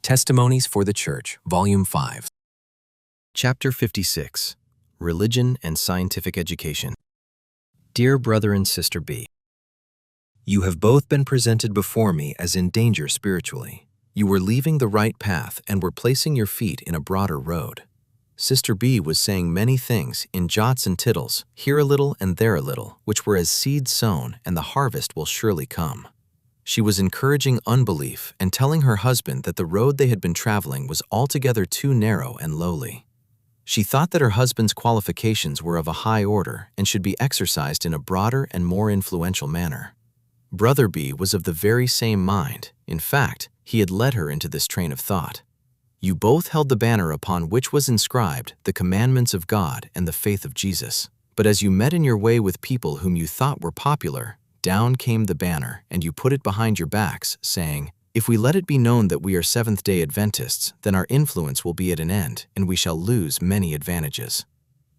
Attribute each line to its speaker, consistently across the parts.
Speaker 1: Testimonies for the Church, Volume 5.
Speaker 2: Chapter 56. Religion and Scientific Education. Dear Brother and Sister B, you have both been presented before me as in danger spiritually. You were leaving the right path and were placing your feet in a broader road. Sister B was saying many things in jots and tittles, here a little and there a little, which were as seed sown, and the harvest will surely come. She was encouraging unbelief and telling her husband that the road they had been traveling was altogether too narrow and lowly. She thought that her husband's qualifications were of a high order and should be exercised in a broader and more influential manner. Brother B was of the very same mind. In fact, he had led her into this train of thought. You both held the banner upon which was inscribed the commandments of God and the faith of Jesus. But as you met in your way with people whom you thought were popular, down came the banner, and you put it behind your backs, saying, "If we let it be known that we are Seventh-day Adventists, then our influence will be at an end, and we shall lose many advantages."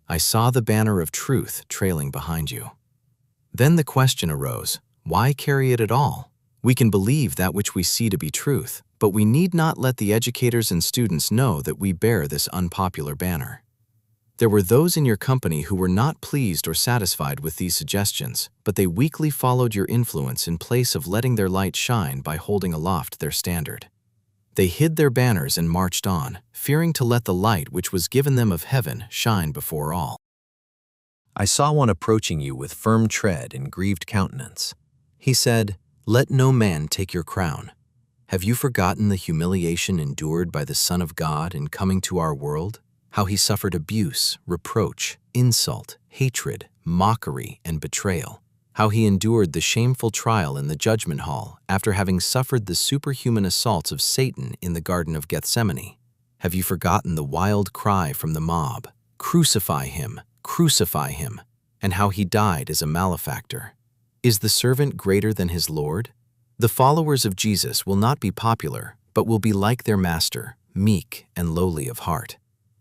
Speaker 2: I saw the banner of truth trailing behind you. Then the question arose, why carry it at all? We can believe that which we see to be truth, but we need not let the educators and students know that we bear this unpopular banner. There were those in your company who were not pleased or satisfied with these suggestions, but they weakly followed your influence in place of letting their light shine by holding aloft their standard. They hid their banners and marched on, fearing to let the light which was given them of heaven shine before all. I saw one approaching you with firm tread and grieved countenance. He said, "Let no man take your crown. Have you forgotten the humiliation endured by the Son of God in coming to our world? How he suffered abuse, reproach, insult, hatred, mockery, and betrayal. How he endured the shameful trial in the judgment hall after having suffered the superhuman assaults of Satan in the Garden of Gethsemane. Have you forgotten the wild cry from the mob, 'Crucify him, crucify him,' and how he died as a malefactor? Is the servant greater than his Lord? The followers of Jesus will not be popular, but will be like their master, meek and lowly of heart.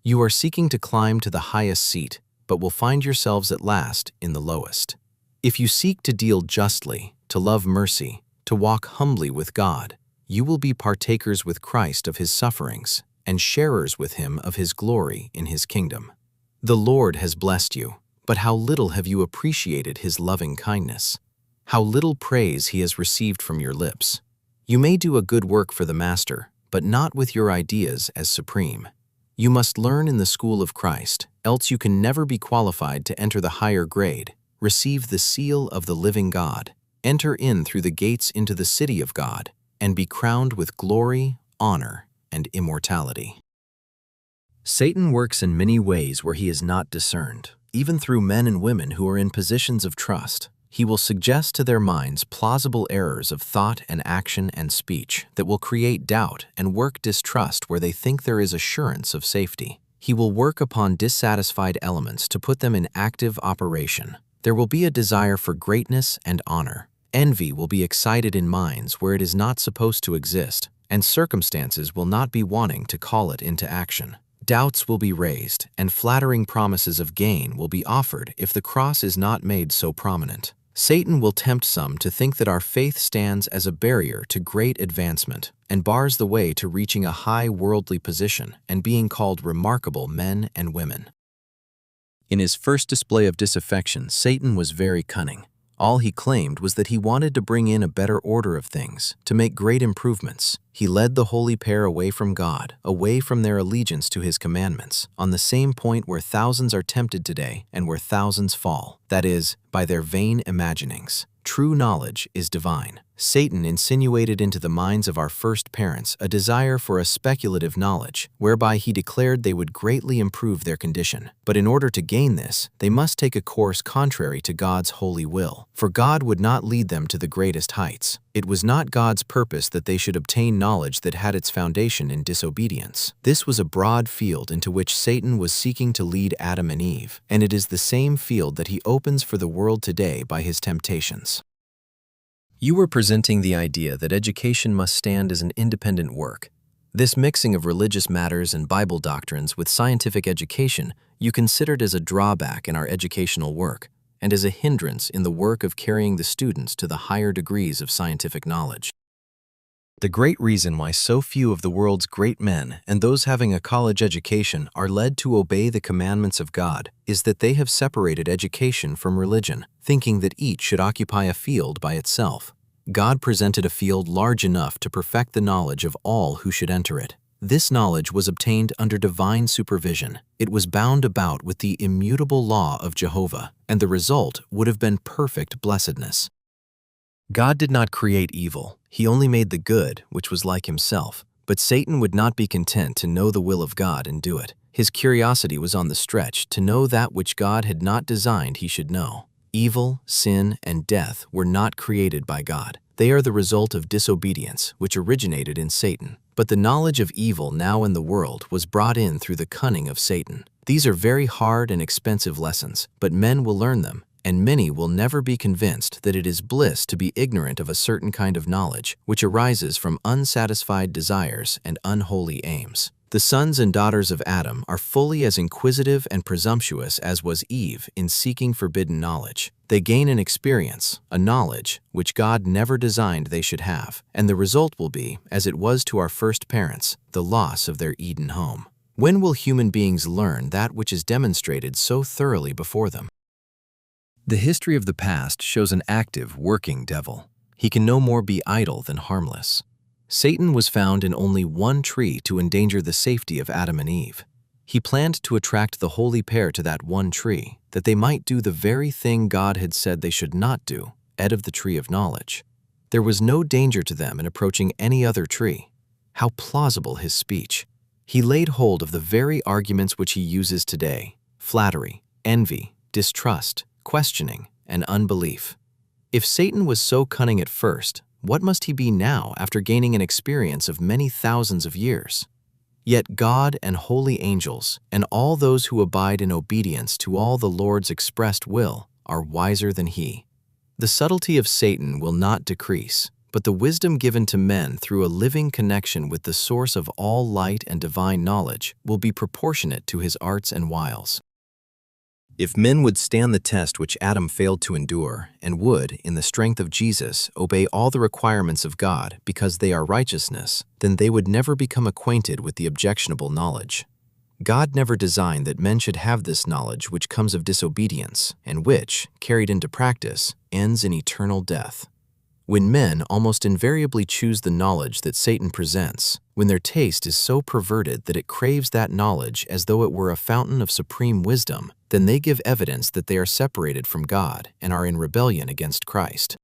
Speaker 2: You are seeking to climb to the highest seat, but will find yourselves at last in the lowest. If you seek to deal justly, to love mercy, to walk humbly with God, you will be partakers with Christ of his sufferings and sharers with him of his glory in his kingdom. The Lord has blessed you, but how little have you appreciated his loving kindness? How little praise he has received from your lips. You may do a good work for the Master, but not with your ideas as supreme. You must learn in the school of Christ, else you can never be qualified to enter the higher grade, receive the seal of the living God, enter in through the gates into the city of God, and be crowned with glory, honor, and immortality. Satan works in many ways where he is not discerned, even through men and women who are in positions of trust. He will suggest to their minds plausible errors of thought and action and speech that will create doubt and work distrust where they think there is assurance of safety. He will work upon dissatisfied elements to put them in active operation. There will be a desire for greatness and honor. Envy will be excited in minds where it is not supposed to exist, and circumstances will not be wanting to call it into action. Doubts will be raised, and flattering promises of gain will be offered if the cross is not made so prominent. Satan will tempt some to think that our faith stands as a barrier to great advancement and bars the way to reaching a high worldly position and being called remarkable men and women. In his first display of disaffection, Satan was very cunning. All he claimed was that he wanted to bring in a better order of things, to make great improvements. He led the holy pair away from God, away from their allegiance to his commandments, on the same point where thousands are tempted today and where thousands fall, that is, by their vain imaginings. True knowledge is divine. Satan insinuated into the minds of our first parents a desire for a speculative knowledge, whereby he declared they would greatly improve their condition. But in order to gain this, they must take a course contrary to God's holy will, for God would not lead them to the greatest heights. It was not God's purpose that they should obtain knowledge that had its foundation in disobedience. This was a broad field into which Satan was seeking to lead Adam and Eve, and it is the same field that he opens for the world today by his temptations. You were presenting the idea that education must stand as an independent work. This mixing of religious matters and Bible doctrines with scientific education you considered as a drawback in our educational work and as a hindrance in the work of carrying the students to the higher degrees of scientific knowledge. The great reason why so few of the world's great men and those having a college education are led to obey the commandments of God is that they have separated education from religion, thinking that each should occupy a field by itself. God presented a field large enough to perfect the knowledge of all who should enter it. This knowledge was obtained under divine supervision. It was bound about with the immutable law of Jehovah, and the result would have been perfect blessedness. God did not create evil. He only made the good, which was like himself. But Satan would not be content to know the will of God and do it. His curiosity was on the stretch to know that which God had not designed he should know. Evil, sin, and death were not created by God. They are the result of disobedience, which originated in Satan. But the knowledge of evil now in the world was brought in through the cunning of Satan. These are very hard and expensive lessons, but men will learn them, and many will never be convinced that it is bliss to be ignorant of a certain kind of knowledge which arises from unsatisfied desires and unholy aims. The sons and daughters of Adam are fully as inquisitive and presumptuous as was Eve in seeking forbidden knowledge. They gain an experience, a knowledge, which God never designed they should have, and the result will be, as it was to our first parents, the loss of their Eden home. When will human beings learn that which is demonstrated so thoroughly before them? The history of the past shows an active, working devil. He can no more be idle than harmless. Satan was found in only one tree to endanger the safety of Adam and Eve. He planned to attract the holy pair to that one tree, that they might do the very thing God had said they should not do, eat of the tree of knowledge. There was no danger to them in approaching any other tree. How plausible his speech! He laid hold of the very arguments which he uses today: flattery, envy, distrust, questioning, and unbelief. If Satan was so cunning at first, what must he be now after gaining an experience of many thousands of years? Yet God and holy angels, and all those who abide in obedience to all the Lord's expressed will, are wiser than he. The subtlety of Satan will not decrease, but the wisdom given to men through a living connection with the source of all light and divine knowledge will be proportionate to his arts and wiles. If men would stand the test which Adam failed to endure, and would, in the strength of Jesus, obey all the requirements of God because they are righteousness, then they would never become acquainted with the objectionable knowledge. God never designed that men should have this knowledge which comes of disobedience, and which, carried into practice, ends in eternal death. When men almost invariably choose the knowledge that Satan presents, when their taste is so perverted that it craves that knowledge as though it were a fountain of supreme wisdom, then they give evidence that they are separated from God and are in rebellion against Christ.